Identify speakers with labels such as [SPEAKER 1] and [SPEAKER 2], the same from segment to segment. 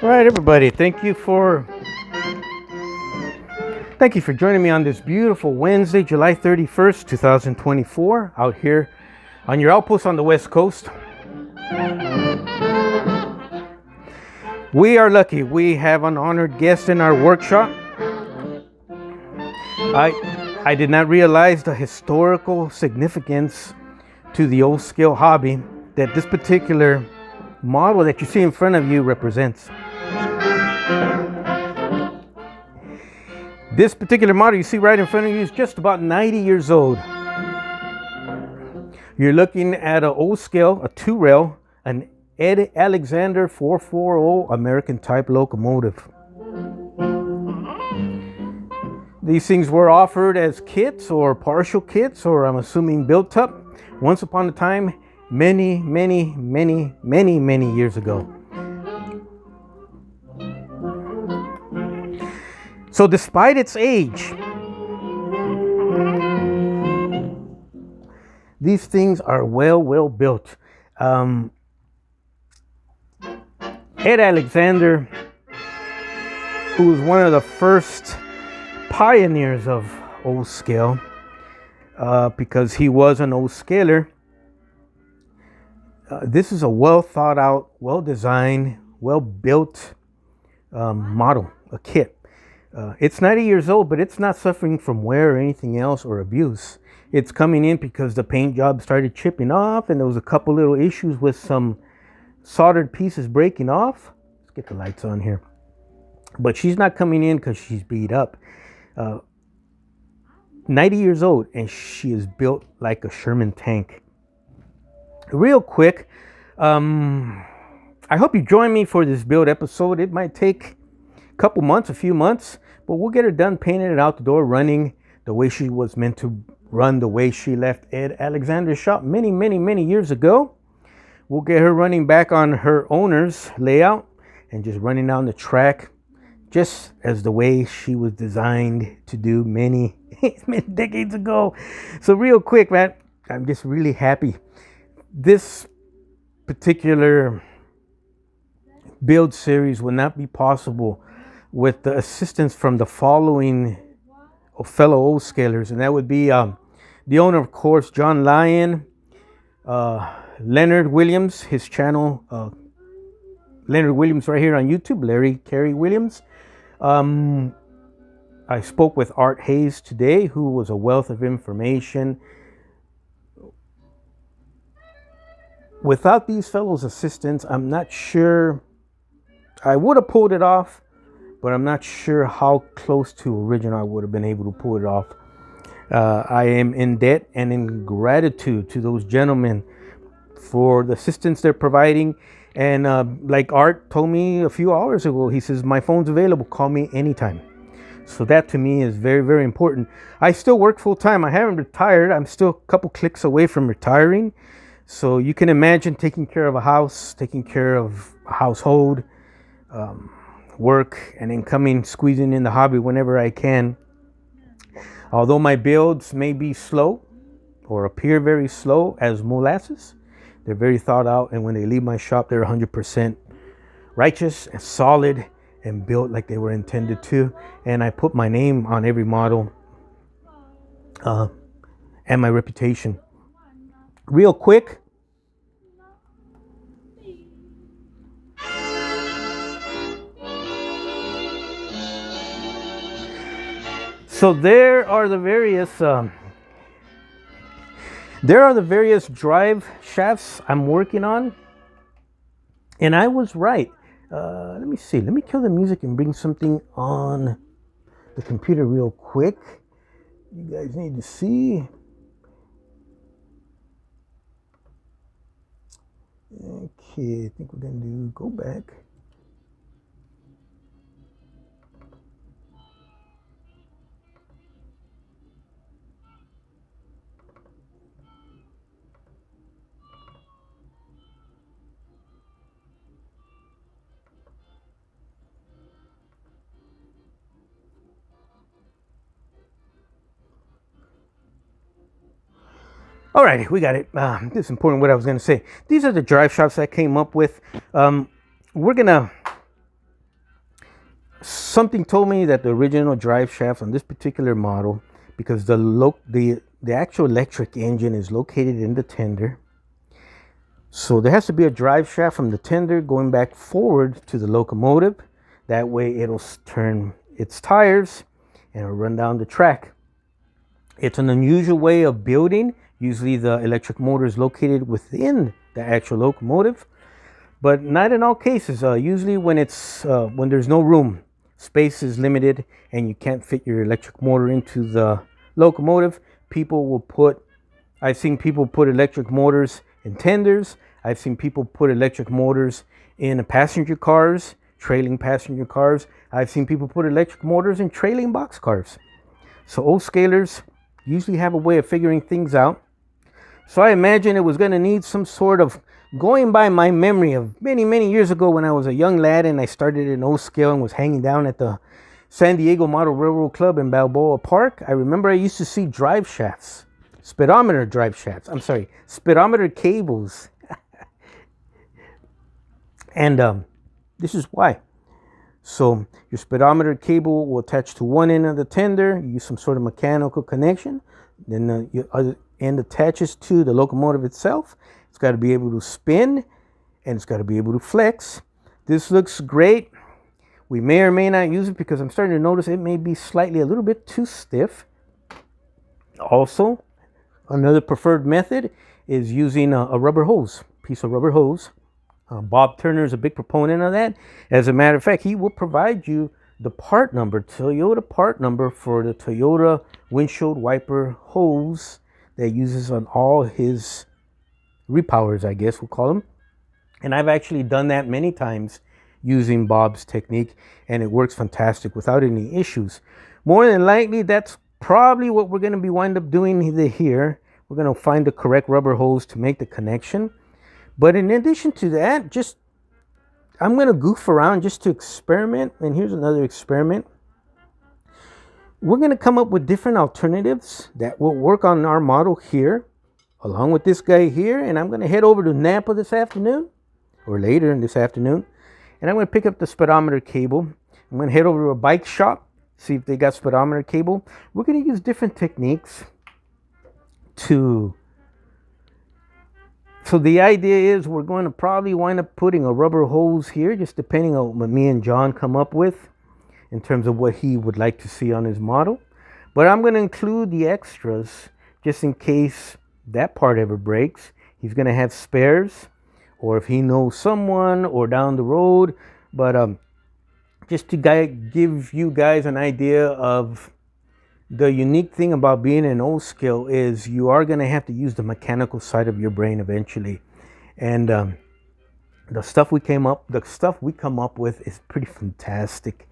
[SPEAKER 1] All right, everybody, thank you for joining me on this beautiful Wednesday, July 31st, 2024, out here on your outpost on the West Coast. We are lucky. We have an honored guest in our workshop. I did not realize the historical significance to the old scale hobby that this particular model that you see in front of you represents. This particular model you see right in front of you is just about 90 years old. You're looking at an old scale, a two rail, an Ed Alexander 440 American type locomotive. These things were offered as kits or partial kits, or I'm assuming built up once upon a time, many years ago. So despite its age, these things are well built. Ed Alexander, who was one of the first pioneers of old scale, because he was an old scaler, this is a well thought out, well designed, well built model, a kit. It's 90 years old, but it's not suffering from wear or anything else or abuse. It's coming in because the paint job started chipping off, and there was a couple little issues with some soldered pieces breaking off. Let's get the lights on here. But she's not coming in because she's beat up. 90 years old, and she is built like a Sherman tank. Real quick, I hope you join me for this build episode. It might take a couple months, a few months, but we'll get her done, painted it out the door, running the way she was meant to run, the way she left Ed Alexander's shop many years ago. We'll get her running back on her owner's layout and just running down the track just as the way she was designed to do many decades ago. So real quick, man, I'm just really happy. This particular build series would not be possible with the assistance from the following fellow old scalers, and that would be the owner, of course, John Lyon, Leonard Williams, his channel, Leonard Williams right here on YouTube, Larry Carey Williams. I spoke with Art Hayes today, who was a wealth of information. Without these fellows' assistance, I'm not sure. I would have pulled it off, but I'm not sure how close to original I would have been able to pull it off. I am in debt and in gratitude to those gentlemen for the assistance they're providing. And like Art told me a few hours ago, he says, my phone's available, call me anytime. So that to me is very, very important. I still work full time. I haven't retired. I'm still a couple clicks away from retiring. So you can imagine taking care of a house, taking care of a household, work, and then squeezing in the hobby whenever I can. Although my builds may be slow or appear very slow as molasses, they're very thought out. And when they leave my shop, they're 100% righteous and solid and built like they were intended to. And I put my name on every model and my reputation. Real quick, so there are the various drive shafts I'm working on, and I was right. Let me see. Let me kill the music and bring something on the computer real quick. You guys need to see. Okay, I think we're gonna go back. All right, we got it. This is important what I was going to say. These are the drive shafts I came up with. Something told me that the original drive shafts on this particular model, because the actual electric engine is located in the tender. So there has to be a drive shaft from the tender going back forward to the locomotive. That way it'll turn its tires and it'll run down the track. It's an unusual way of building. Usually the electric motor is located within the actual locomotive, but not in all cases. Usually when there's no room, space is limited, and you can't fit your electric motor into the locomotive, I've seen people put electric motors in tenders. I've seen people put electric motors in passenger cars, trailing passenger cars. I've seen people put electric motors in trailing box cars. So old scalers usually have a way of figuring things out. So I imagine it was going to need some sort of, going by my memory of many, many years ago when I was a young lad and I started in O-scale and was hanging down at the San Diego Model Railroad Club in Balboa Park. I remember I used to see drive shafts, speedometer cables. And this is why. So your speedometer cable will attach to one end of the tender, use some sort of mechanical connection. Then your other end attaches to the locomotive itself. It's got to be able to spin and it's got to be able to flex. This looks great. We may or may not use it because I'm starting to notice it may be slightly a little bit too stiff. Also, another preferred method is using a rubber hose, piece of rubber hose. Bob Turner is a big proponent of that. As a matter of fact, he will provide you the part number, Toyota part number for the Toyota windshield wiper hose that uses on all his repowers, I guess we'll call them. And I've actually done that many times using Bob's technique, and it works fantastic without any issues. More than likely, that's probably what we're going to be wind up doing here. We're going to find the correct rubber hose to make the connection. But in addition to that, I'm going to goof around just to experiment. And here's another experiment. We're going to come up with different alternatives that will work on our model here, along with this guy here. And I'm going to head over to Napa this afternoon, or later in this afternoon. And I'm going to pick up the speedometer cable. I'm going to head over to a bike shop, see if they got speedometer cable. We're going to use different techniques So the idea is we're going to probably wind up putting a rubber hose here, just depending on what me and John come up with in terms of what he would like to see on his model. But I'm going to include the extras just in case that part ever breaks. He's going to have spares, or if he knows someone, or down the road. But just to give you guys an idea of the unique thing about being an O-scale is you are going to have to use the mechanical side of your brain eventually. And the stuff we come up with is pretty fantastic.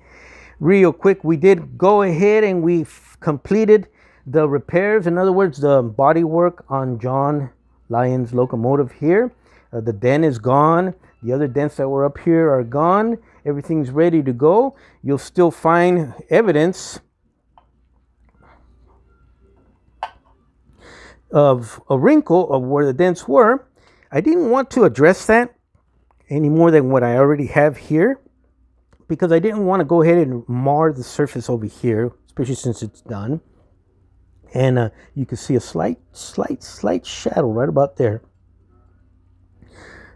[SPEAKER 1] Real quick, we did go ahead and we completed the repairs. In other words, the body work on John Lyon's locomotive here. The dent is gone. The other dents that were up here are gone. Everything's ready to go. You'll still find evidence of a wrinkle of where the dents were. I didn't want to address that any more than what I already have here, because I didn't want to go ahead and mar the surface over here, especially since it's done. And you can see a slight shadow right about there.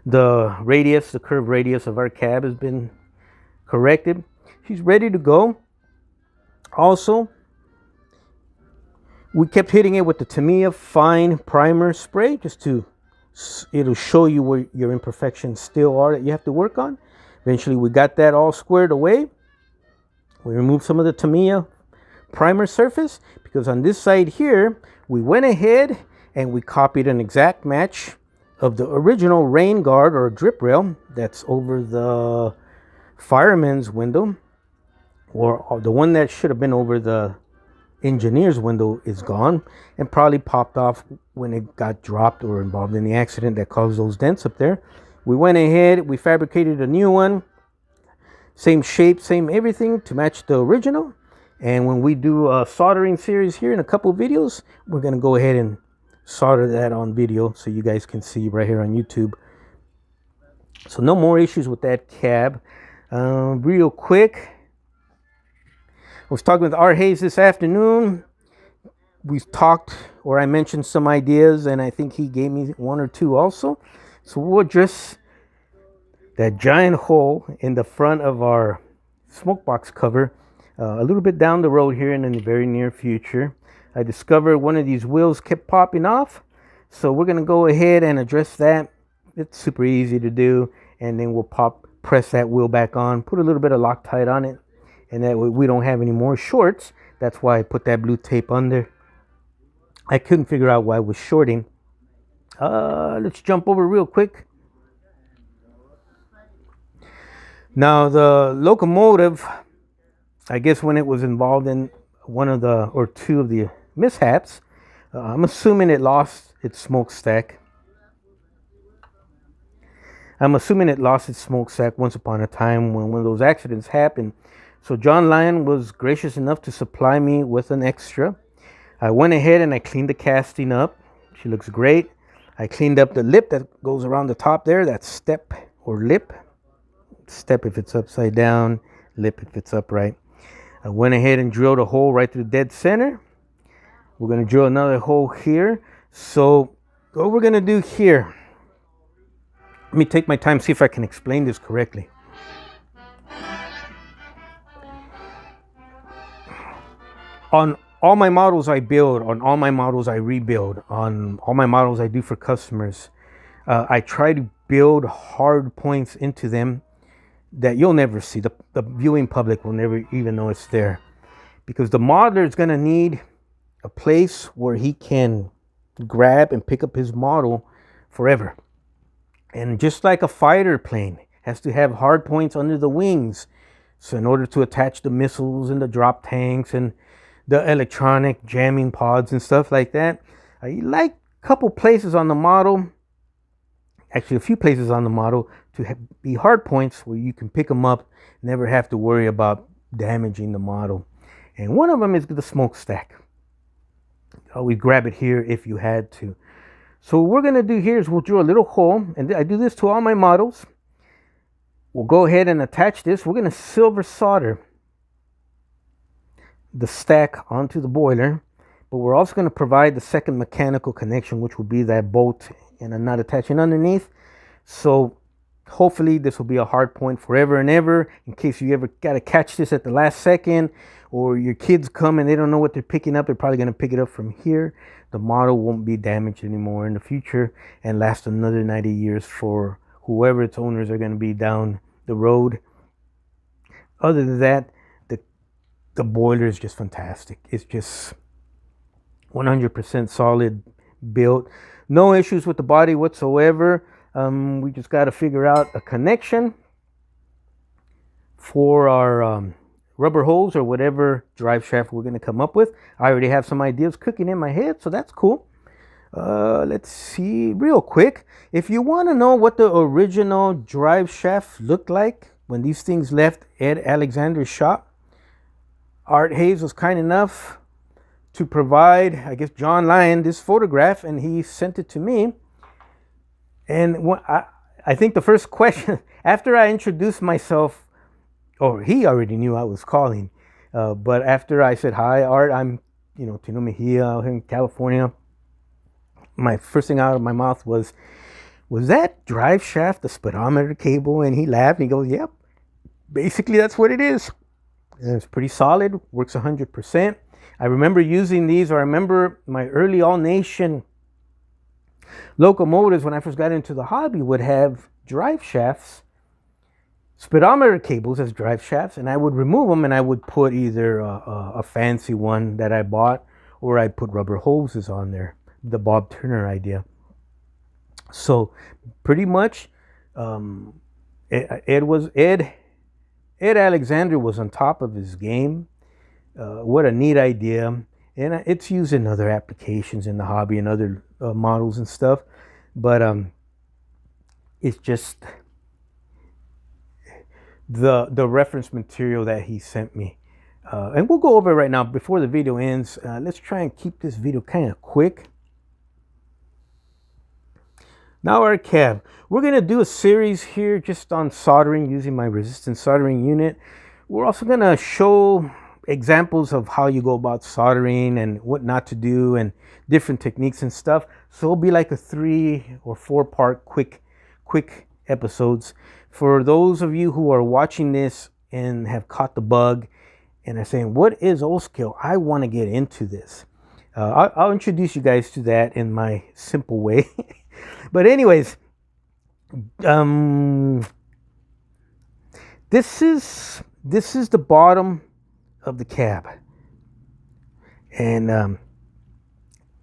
[SPEAKER 1] The radius, the curved radius of our cab has been corrected. She's ready to go. Also, we kept hitting it with the Tamiya Fine Primer Spray, just to, it'll show you where your imperfections still are that you have to work on. Eventually we got that all squared away. We removed some of the Tamiya primer surface, because on this side here, we went ahead and we copied an exact match of the original rain guard or drip rail that's over the fireman's window, or the one that should have been over the engineer's window is gone and probably popped off when it got dropped or involved in the accident that caused those dents up there. We went ahead, we fabricated a new one, same shape, same everything to match the original. And when we do a soldering series here in a couple of videos, we're going to go ahead and solder that on video so you guys can see right here on YouTube. So no more issues with that cab. Real quick, I was talking with R. Hayes this afternoon. We talked, or I mentioned some ideas, and I think he gave me one or two also. So we'll address that giant hole in the front of our smoke box cover a little bit down the road here in the very near future. I discovered one of these wheels kept popping off, so we're going to go ahead and address that. It's super easy to do, and then we'll press that wheel back on, put a little bit of Loctite on it, and that way we don't have any more shorts. That's why I put that blue tape under. I couldn't figure out why it was shorting. Let's jump over real quick. Now the locomotive, I guess when it was involved in one of the or two of the mishaps, I'm assuming it lost its smokestack. once upon a time when one of those accidents happened. So John Lyon was gracious enough to supply me with an extra. I went ahead and I cleaned the casting up. She looks great. I cleaned up the lip that goes around the top there. That's step or lip. Step if it's upside down, lip if it's upright. I went ahead and drilled a hole right through the dead center. We're going to drill another hole here. So what we're going to do here, let me take my time, see if I can explain this correctly. On all my models I build, on all my models I rebuild, on all my models I do for customers, I try to build hard points into them that you'll never see. The viewing public will never even know it's there. Because the modeler is going to need a place where he can grab and pick up his model forever. And just like a fighter plane has to have hard points under the wings, so in order to attach the missiles and the drop tanks and the electronic jamming pods and stuff like that, I like a couple places on the model, actually a few places on the model, to be hard points where you can pick them up, never have to worry about damaging the model. And one of them is the smokestack. Always grab it here if you had to. So what we're going to do here is we'll drill a little hole, and I do this to all my models. We'll go ahead and attach this. We're going to silver solder the stack onto the boiler, but we're also going to provide the second mechanical connection, which will be that bolt and a nut attaching underneath. So hopefully this will be a hard point forever and ever, in case you ever got to catch this at the last second, or your kids come and they don't know what they're picking up. They're probably going to pick it up from here. The model won't be damaged anymore in the future and last another 90 years for whoever its owners are going to be down the road. Other than that, the boiler is just fantastic. It's just 100% solid built. No issues with the body whatsoever. We just got to figure out a connection for our rubber hose or whatever drive shaft we're going to come up with. I already have some ideas cooking in my head, so that's cool. Let's see real quick. If you want to know what the original drive shaft looked like when these things left Ed Alexander's shop, Art Hayes was kind enough to provide, I guess, John Lyon this photograph, and he sent it to me. And I think the first question, after I introduced myself, or he already knew I was calling, but after I said, hi, Art, I'm, Tino Mejia out here in California, my first thing out of my mouth was that drive shaft the speedometer cable? And he laughed and he goes, yep, basically that's what it is. And it's pretty solid, works 100%. I remember using these, or I remember my early All Nation locomotives when I first got into the hobby would have drive shafts, speedometer cables as drive shafts, and I would remove them and I would put either a fancy one that I bought, or I'd put rubber hoses on there, the Bob Turner idea. So pretty much Ed Alexander was on top of his game. What a neat idea. And it's used in other applications in the hobby and other models and stuff. But it's just the reference material that he sent me. And we'll go over it right now before the video ends. Let's try and keep this video kind of quick. Now our cab. We're going to do a series here just on soldering using my resistance soldering unit. We're also going to show examples of how you go about soldering and what not to do and different techniques and stuff. So it'll be like a 3 or 4 part quick episodes. For those of you who are watching this and have caught the bug and are saying, what is O-scale? I want to get into this. I'll introduce you guys to that in my simple way. But anyways, this is the bottom of the cab, and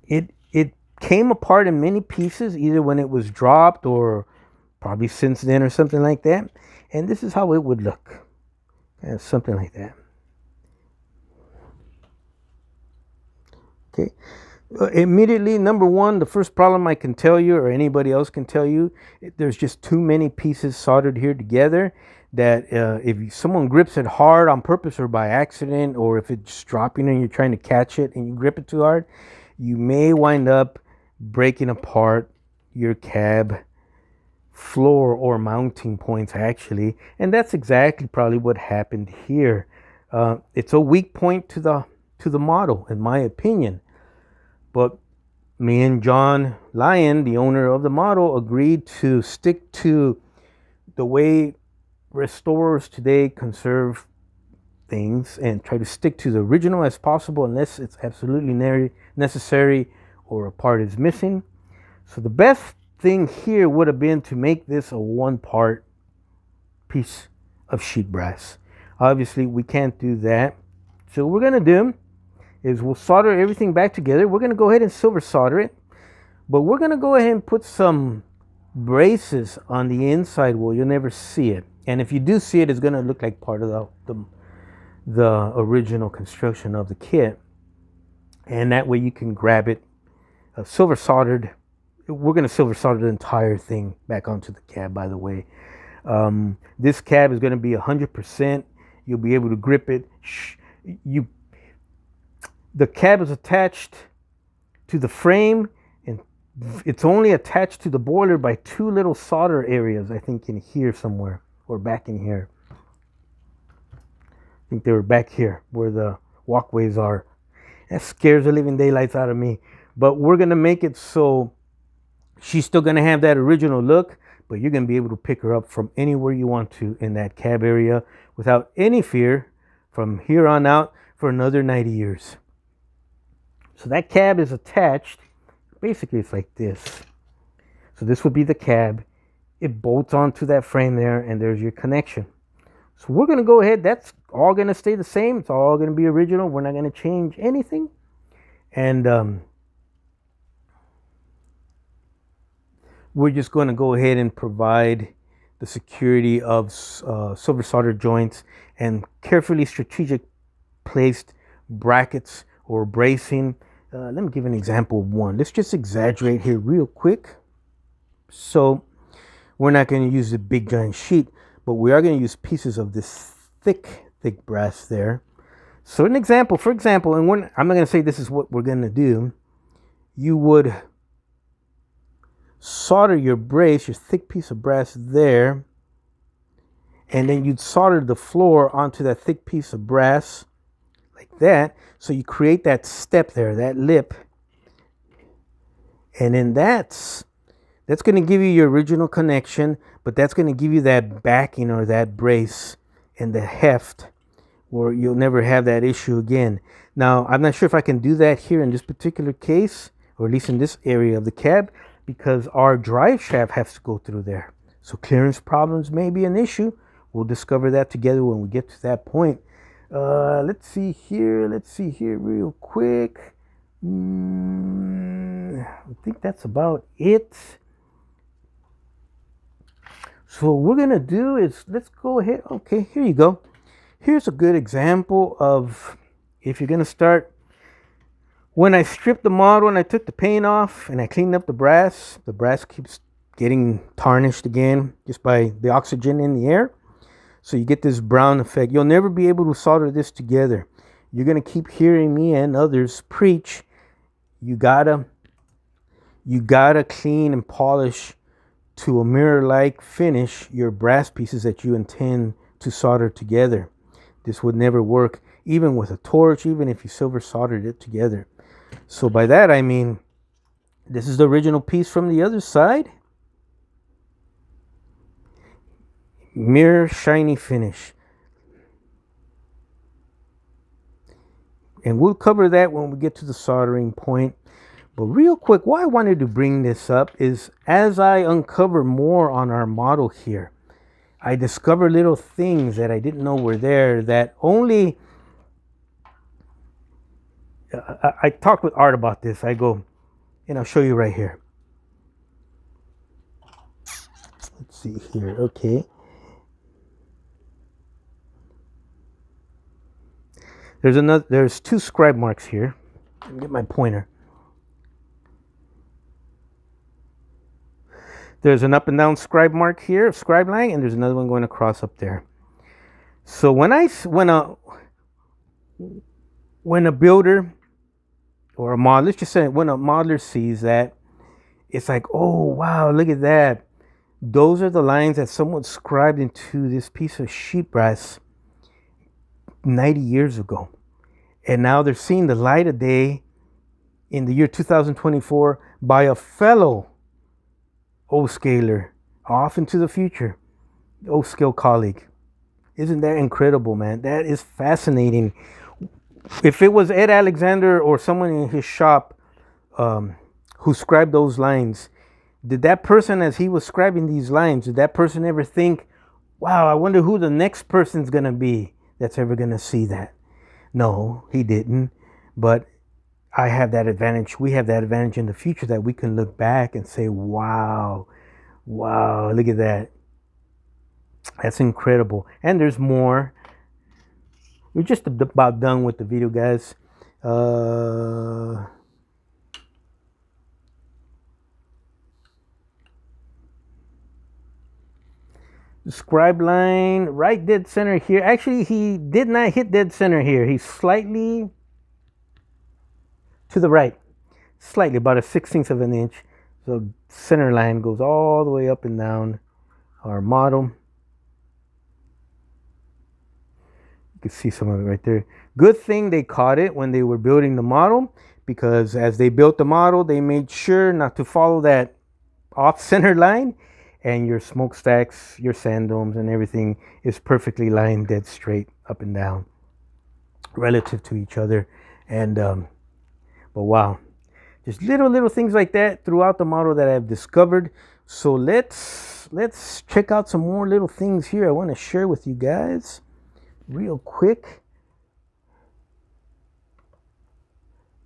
[SPEAKER 1] it came apart in many pieces, either when it was dropped or probably since then or something like that. And this is how it would look, something like that. Okay. Immediately, number one, the first problem I can tell you, or anybody else can tell you, there's just too many pieces soldered here together that if someone grips it hard on purpose or by accident, or if it's dropping and you're trying to catch it and you grip it too hard, you may wind up breaking apart your cab floor or mounting points, actually. And that's exactly probably what happened here. It's a weak point to the model, in my opinion. But me and John Lyon, the owner of the model, agreed to stick to the way restorers today conserve things and try to stick to the original as possible, unless it's absolutely necessary or a part is missing. So the best thing here would have been to make this a 1-part piece of sheet brass. Obviously, we can't do that. So what we're going to do is we'll solder everything back together. We're going to go ahead and silver solder it, but we're going to go ahead and put some braces on the inside where you'll never see it. And if you do see it, it's going to look like part of the original construction of the kit. And that way you can grab it silver soldered. We're going to silver solder the entire thing back onto the cab, by the way. This cab is going to be 100%. You'll be able to grip it. The cab is attached to the frame, and it's only attached to the boiler by 2 little solder areas, I think in here somewhere, or back in here. I think they were back here where the walkways are. That scares the living daylights out of me. But we're going to make it so she's still going to have that original look, but you're going to be able to pick her up from anywhere you want to in that cab area without any fear from here on out for another 90 years. So that cab is attached. Basically, it's like this. So this would be the cab. It bolts onto that frame there, and there's your connection. So we're going to go ahead. That's all going to stay the same. It's all going to be original. We're not going to change anything. And we're just going to go ahead and provide the security of silver solder joints and carefully strategic placed brackets or bracing. Let me give an example of one. Let's just exaggerate here real quick. So we're not going to use a big giant sheet, but we are going to use pieces of this thick brass there. So an example, for example, and I'm not going to say this is what we're going to do. You would solder your brace, your thick piece of brass there, and then you'd solder the floor onto that thick piece of brass like that. So you create that step there, that lip, and then that's going to give you your original connection, but that's going to give you that backing or that brace and the heft where you'll never have that issue again. Now, I'm not sure if I can do that here in this particular case, or at least in this area of the cab, because our drive shaft has to go through there. So clearance problems may be an issue. We'll discover that together when we get to that point. Let's see here real quick. I think that's about it. So what we're gonna do is, let's go ahead. Okay, here you go. Here's a good example of if you're gonna start. When I stripped the model and I took the paint off and I cleaned up the brass keeps getting tarnished again just by the oxygen in the air. So you get this brown effect. You'll never be able to solder this together. You're gonna keep hearing me and others preach. You gotta clean and polish to a mirror-like finish your brass pieces that you intend to solder together. This would never work, even with a torch, even if you silver soldered it together. So by that I mean, this is the original piece from the other side. Mirror shiny finish. And we'll cover that when we get to the soldering point. But real quick, why I wanted to bring this up is as I uncover more on our model here, I discover little things that I didn't know were there that only... I talked with Art about this. I go, and I'll show you right here. Let's see here. Okay. There's two scribe marks here. Let me get my pointer. There's an up and down scribe mark here, scribe line, and there's another one going across up there. So when a builder or a modeler, let's just say when a modeler sees that, it's like, oh wow, look at that. Those are the lines that someone scribed into this piece of sheet brass 90 years ago. And now they're seeing the light of day in the year 2024 by a fellow O-scaler off into the future, O-scale colleague. Isn't that incredible, man? That is fascinating. If it was Ed Alexander or someone in his shop who scribed those lines, did that person, as he was scribing these lines, did that person ever think, wow, I wonder who the next person's going to be that's ever going to see that? No, he didn't. But I have that advantage. We have that advantage in the future that we can look back and say, wow, look at that. That's incredible. And there's more. We're just about done with the video, guys. The scribe line, right dead center here. Actually, he did not hit dead center here. He's slightly to the right. Slightly, about a 1/16 of an inch. So center line goes all the way up and down our model. You can see some of it right there. Good thing they caught it when they were building the model, because as they built the model, they made sure not to follow that off-center line, and your smokestacks, your sand domes, and everything is perfectly lined dead straight up and down relative to each other. And but wow, just little things like that throughout the model that I've discovered. So let's check out some more little things here I want to share with you guys real quick.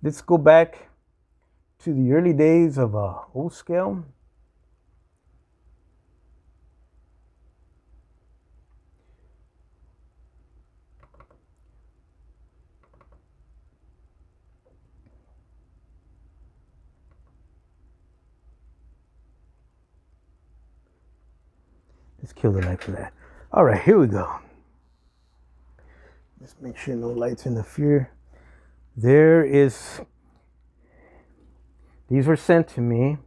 [SPEAKER 1] Let's go back to the early days of O-scale. Let's kill the light for that. All right, here we go. Let's make sure no lights interfere. There is, these were sent to me.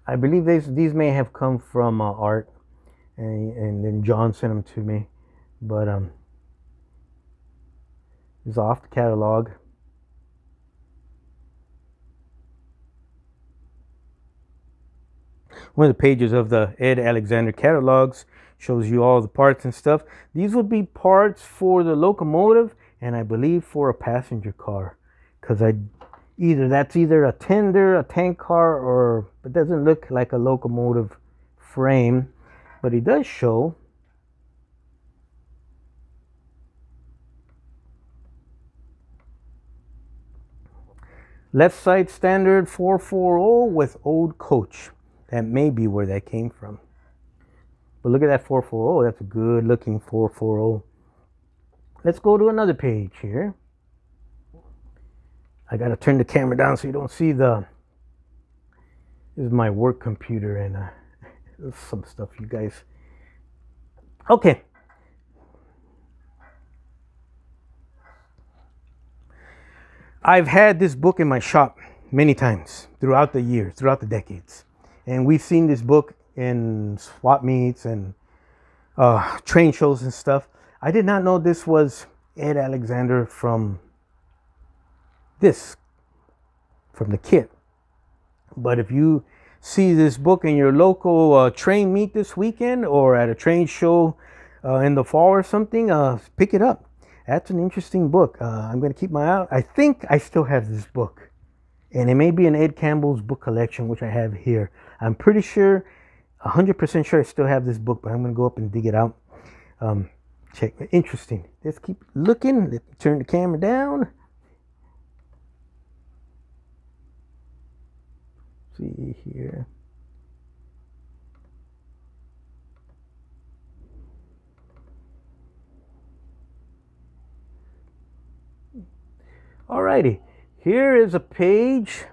[SPEAKER 1] I believe these may have come from Art, and then John sent them to me. But it's off the catalog. One of the pages of the Ed Alexander catalogs shows you all the parts and stuff. These would be parts for the locomotive, and I believe for a passenger car, because that's either a tender, a tank car, or it doesn't look like a locomotive frame, but it does show. Left side standard 440 with old coach. That may be where that came from. But look at that 440. That's a good looking 440. Let's go to another page here. I got to turn the camera down so you don't see this is my work computer, and some stuff you guys. Okay. I've had this book in my shop many times throughout the years, throughout the decades. And we've seen this book in swap meets and train shows and stuff. I did not know this was Ed Alexander from the kit. But if you see this book in your local train meet this weekend, or at a train show in the fall or something, pick it up. That's an interesting book. I'm going to keep my eye out. I think I still have this book. And it may be in Ed Campbell's book collection, which I have here. I'm pretty sure, 100% sure I still have this book, but I'm going to go up and dig it out. Check. Interesting. Let's keep looking. Let me turn the camera down. See here. Alrighty, here is a page.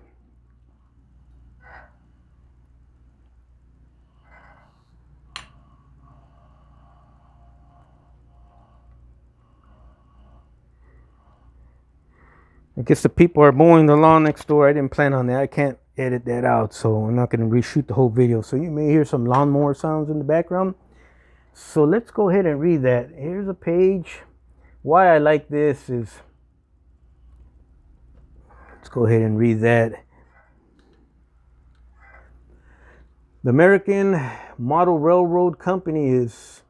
[SPEAKER 1] I guess the people are mowing the lawn next door. I didn't plan on that. I can't edit that out, so I'm not going to reshoot the whole video. So you may hear some lawnmower sounds in the background. So let's go ahead and read that. Here's a page. Why I like this is, let's go ahead and read that. The American Model Railroad Company is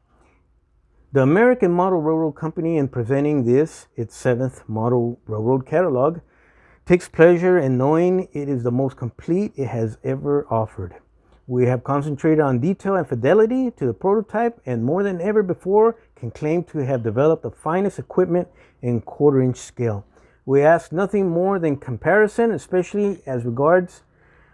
[SPEAKER 1] the American Model Railroad Company, in presenting this, its 7th Model Railroad catalog, takes pleasure in knowing it is the most complete it has ever offered. We have concentrated on detail and fidelity to the prototype, and more than ever before can claim to have developed the finest equipment in quarter-inch scale. We ask nothing more than comparison, especially as regards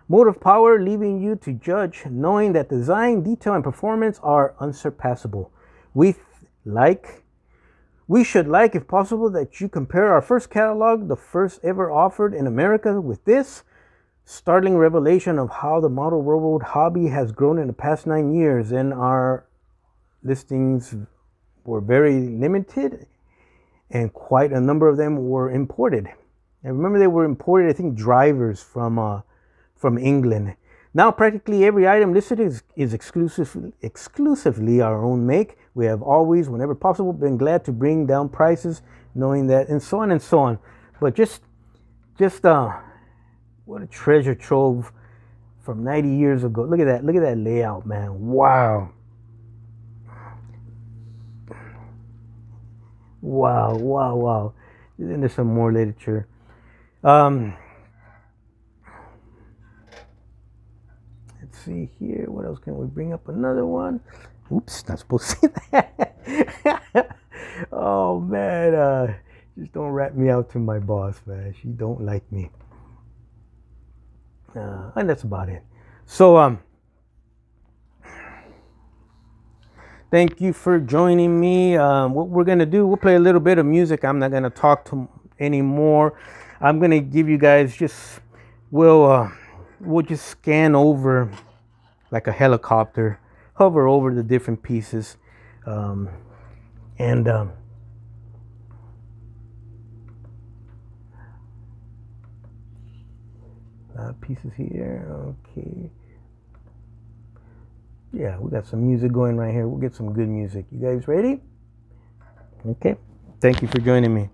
[SPEAKER 1] motive power, leaving you to judge, knowing that design, detail, and performance are unsurpassable. We should like, if possible, that you compare our first catalog, the first ever offered in America, with this startling revelation of how the model railroad hobby has grown in the past 9 years. And our listings were very limited, and quite a number of them were imported. And remember, they were imported, I think, drivers from England. Now practically every item listed is exclusively our own make. We have always, whenever possible, been glad to bring down prices, knowing that, and so on and so on. But just what a treasure trove from 90 years ago. Look at that layout, man. Wow. Wow. Then there's some more literature. Let's see here. What else can we bring up? Another one. Oops, not supposed to say that. Oh man, just don't rat me out to my boss, man. She don't like me. And that's about it. So thank you for joining me. What we're gonna do, we'll play a little bit of music. I'm not gonna talk to anymore. I'm gonna give you guys just we'll just scan over like a helicopter, hover over the different pieces, and pieces here. Okay. Yeah, we got some music going right here. We'll get some good music. You guys ready? Okay. Thank you for joining me.